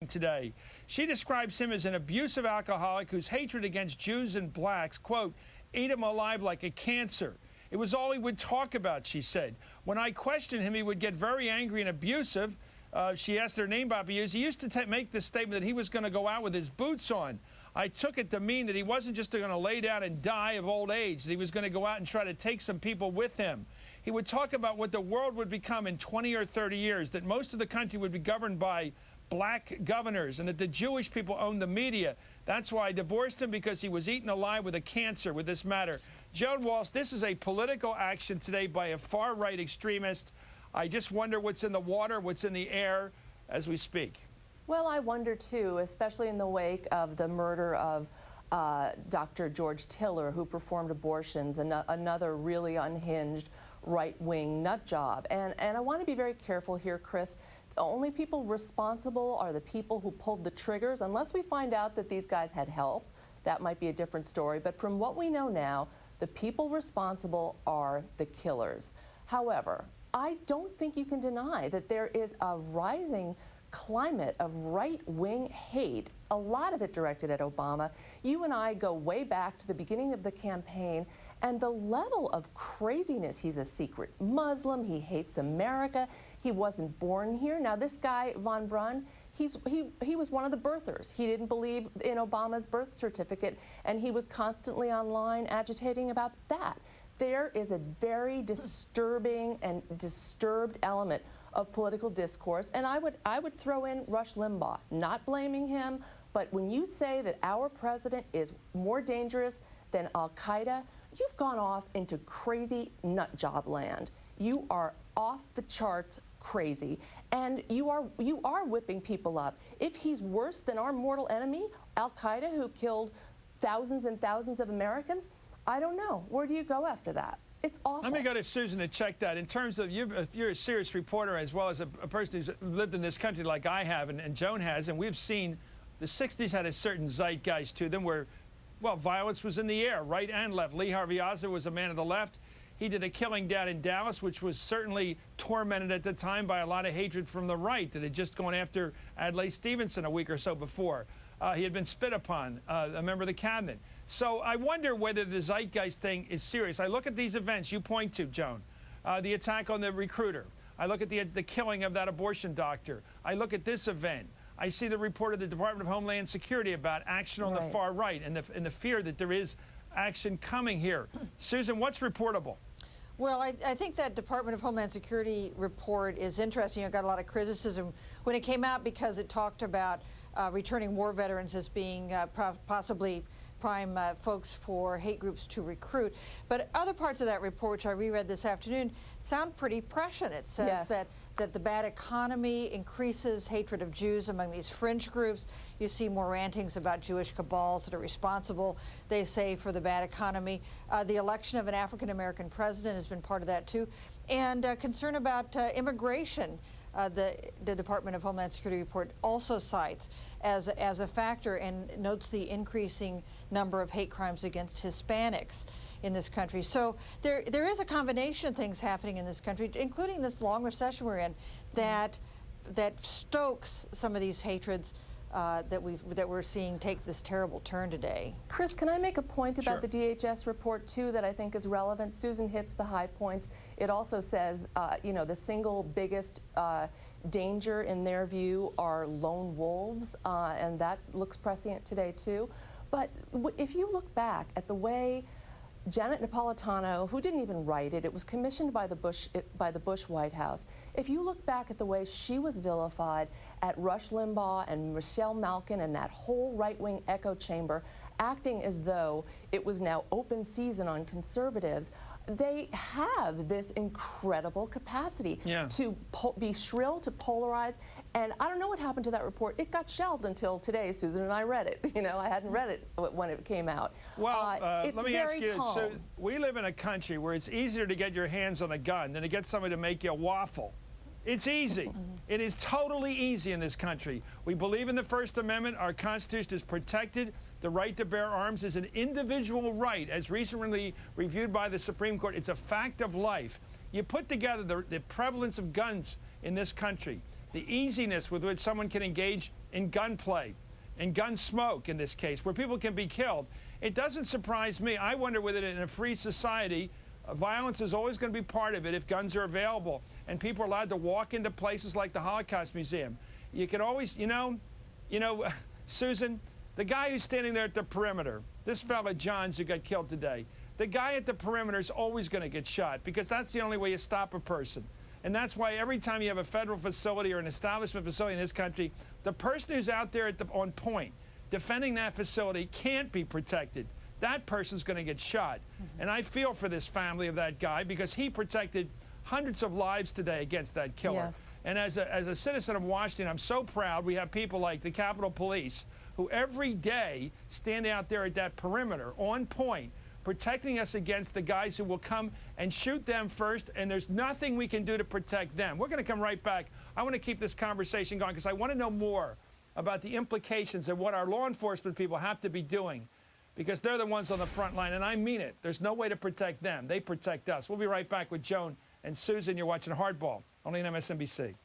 today. She describes him as an abusive alcoholic whose hatred against Jews and blacks, quote, ate him alive like a cancer. It was all he would talk about, she said. When I questioned him, he would get very angry and abusive. She asked her name about abuse. He used to make the statement that he was going to go out with his boots on. I took it to mean that he wasn't just going to lay down and die of old age, that he was going to go out and try to take some people with him. He would talk about what the world would become in 20 or 30 years, that most of the country would be governed by black governors and that the Jewish people owned the media. That's why I divorced him, because he was eaten alive with a cancer with this matter. Joan Walsh, this is a political action today by a far-right extremist. I just wonder what's in the water, what's in the air as we speak. Well, I wonder, too, especially in the wake of the murder of Dr. George Tiller, who performed abortions, another really unhinged right-wing nut job. And I want to be very careful here, Chris. The only people responsible are the people who pulled the triggers. Unless we find out that these guys had help, that might be a different story. But from what we know now, the people responsible are the killers. However, I don't think you can deny that there is a rising climate of right-wing hate, a lot of it directed at Obama. You and I go way back to the beginning of the campaign, and the level of craziness. He's a secret Muslim. He hates America. He wasn't born here. Now, this guy, Von Brunn, he was one of the birthers. He didn't believe in Obama's birth certificate, and he was constantly online agitating about that. There is a very disturbing and disturbed element of political discourse, and I would throw in Rush Limbaugh, not blaming him, but when you say that our president is more dangerous than Al-Qaeda, you've gone off into crazy nut job land. You are off the charts crazy, and you are whipping people up. If he's worse than our mortal enemy, Al-Qaeda, who killed thousands and thousands of Americans, I don't know. Where do you go after that? It's awful. Let me go to Susan to check that. In terms of, you're a serious reporter as well as a person who's lived in this country like I have and Joan has, and we've seen the 60s had a certain zeitgeist to them where, well, violence was in the air, right and left. Lee Harvey Oswald was a man of the left. He did a killing down in Dallas, which was certainly tormented at the time by a lot of hatred from the right that had just gone after Adlai Stevenson a week or so before. He had been spit upon, a member of the cabinet. So I wonder whether the zeitgeist thing is serious. I look at these events you point to, Joan, the attack on the recruiter. I look at the killing of that abortion doctor. I look at this event. I see the report of the Department of Homeland Security about action on the far right and the fear that there is action coming here. Susan, what's reportable? Well, I think that Department of Homeland Security report is interesting. It got a lot of criticism when it came out because it talked about returning war veterans as being possibly prime folks for hate groups to recruit. But other parts of that report, which I reread this afternoon, sound pretty prescient. It says that the bad economy increases hatred of Jews among these fringe groups. You see more rantings about Jewish cabals that are responsible, they say, for the bad economy. The election of an African-American president has been part of that, too. And concern about immigration. The Department of Homeland Security report also cites as a factor and notes the increasing number of hate crimes against Hispanics in this country. So there is a combination of things happening in this country, including this long recession we're in, that stokes some of these hatreds that we're seeing take this terrible turn today. Chris, can I make a point about the DHS report, too, that I think is relevant? Susan hits the high points. It also says, you know, the single biggest danger in their view are lone wolves, and that looks prescient today, too. But if you look back at the way Janet Napolitano, who didn't even write it, it was commissioned by the Bush White House. If you look back at the way she was vilified at Rush Limbaugh and Michelle Malkin and that whole right-wing echo chamber, acting as though it was now open season on conservatives, they have this incredible capacity to be shrill, to polarize. And I don't know what happened to that report. It got shelved until today. Susan and I read it. You know, I hadn't read it when it came out. Well, it's let me very ask you, calm. so we live in a country where it's easier to get your hands on a gun than to get somebody to make you a waffle. It's easy. It is totally easy in this country. We believe in the First Amendment. Our Constitution is protected. The right to bear arms is an individual right, as recently reviewed by the Supreme Court. It's a fact of life. You put together the prevalence of guns in this country, the easiness with which someone can engage in gunplay, in gun smoke in this case, where people can be killed. It doesn't surprise me. I wonder whether in a free society, violence is always going to be part of it if guns are available and people are allowed to walk into places like the Holocaust Museum. You can always, Susan, the guy who's standing there at the perimeter, this fella Johns who got killed today, the guy at the perimeter is always going to get shot because that's the only way you stop a person. And that's why every time you have a federal facility or an establishment facility in this country, the person who's out there on point defending that facility can't be protected. That person's going to get shot. And I feel for this family of that guy because he protected hundreds of lives today against that killer. Yes. And as a citizen of Washington, I'm so proud we have people like the Capitol Police who every day stand out there at that perimeter on point, protecting us against the guys who will come and shoot them first, and there's nothing we can do to protect them. We're going to come right back. I want to keep this conversation going because I want to know more about the implications of what our law enforcement people have to be doing because they're the ones on the front line, and I mean it. There's no way to protect them. They protect us. We'll be right back with Joan and Susan. You're watching Hardball, only on MSNBC.